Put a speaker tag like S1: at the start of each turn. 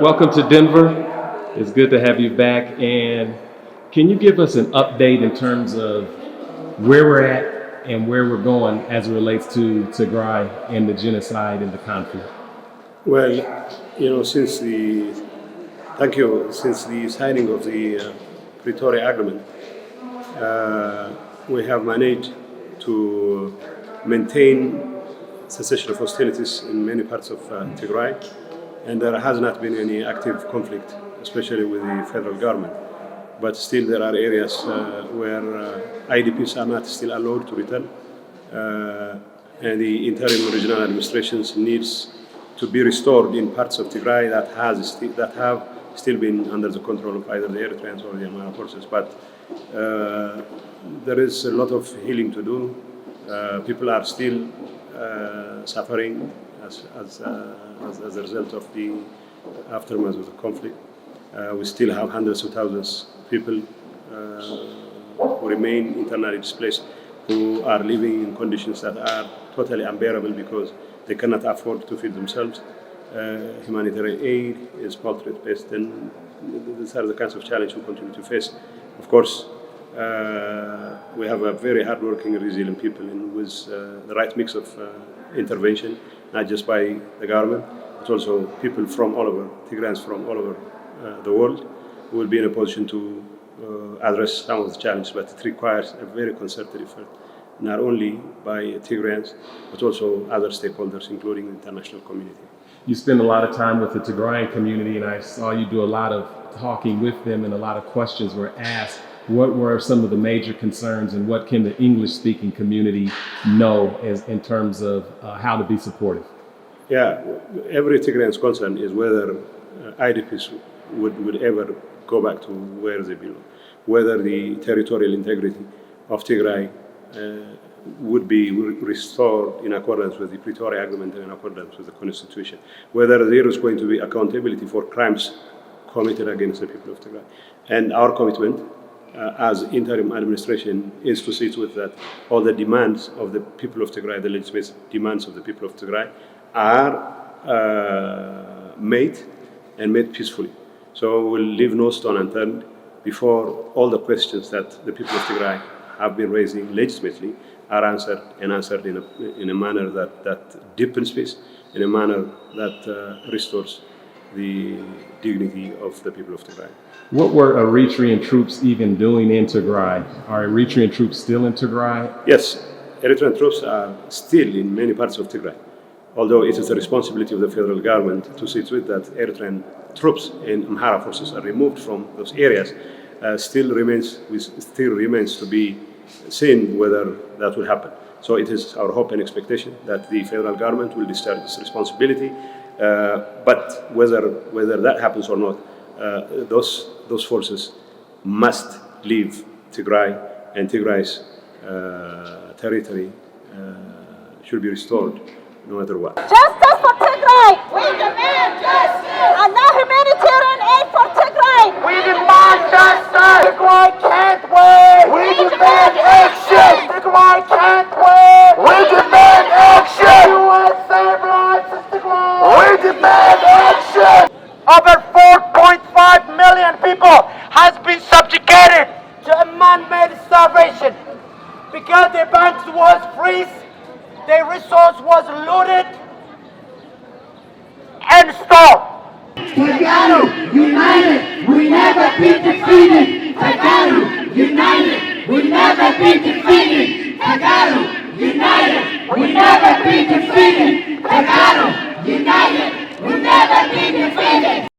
S1: Welcome to Denver. It's good to have you back. And can you give us an update in terms of where we're at and where we're going as it relates to Tigray and the genocide and the conflict?
S2: Well, since the signing of the Pretoria Agreement, we have managed to maintain cessation of hostilities in many parts of Tigray, and there has not been any active conflict, especially with the federal government. But still, there are areas where IDPs are not still allowed to return, and the interim regional administrations needs to be restored in parts of Tigray that have still been under the control of either the Eritreans or the Amhara forces. But there is a lot of healing to do. People are still suffering as a result of the aftermath of the conflict. We still have hundreds of thousands of people who remain internally displaced, who are living in conditions that are totally unbearable because they cannot afford to feed themselves. Humanitarian aid is paltry-based, and these are the kinds of challenges we continue to face. Of course, we have a very hardworking, resilient people with the right mix of intervention, not just by the government, but also people from all over, Tigrayans from all over the world, who will be in a position to address some of the challenges, but it requires a very concerted effort, not only by Tigrayans, but also other stakeholders, including the international community.
S1: You spend a lot of time with the Tigrayan community, and I saw you do a lot of talking with them, and a lot of questions were asked. What were some of the major concerns, and what can the English-speaking community know in terms of how to be supportive?
S2: Yeah, every Tigrayan's concern is whether IDPs would ever go back to where they belong, whether the territorial integrity of Tigray would be restored in accordance with the Pretoria Agreement and in accordance with the Constitution, whether there is going to be accountability for crimes committed against the people of Tigray. And our commitment as interim administration is to see to it that all the demands of the people of Tigray, the legitimate demands of the people of Tigray, are made and made peacefully. So we'll leave no stone unturned before all the questions that the people of Tigray have been raising legitimately are answered in a manner that deepens peace, in a manner that restores the dignity of the people of Tigray.
S1: What were Eritrean troops even doing in Tigray? Are Eritrean troops still in Tigray?
S2: Yes, Eritrean troops are still in many parts of Tigray, although it is the responsibility of the federal government to see to it that Eritrean troops and Amhara forces are removed from those areas. Still remains to be seen whether that will happen. So it is our hope and expectation that the federal government will discharge this responsibility. But whether that happens or not, those forces must leave Tigray, and Tigray's territory should be restored no matter what.
S3: Justice for Tigray! We demand justice! And no humanitarian aid for Tigray!
S4: We demand justice! Tigray can't wait! We demand action! Tigray can't wait! We demand action! UN save lives in Tigray! We demand action! Over 4.5 million people has been subjugated to a man-made starvation because their banks was freeze, their resource was looted and stopped.
S5: Tigray, united, we never be defeated. Tigray, united, we never be defeated. Tigray, united, we never be defeated.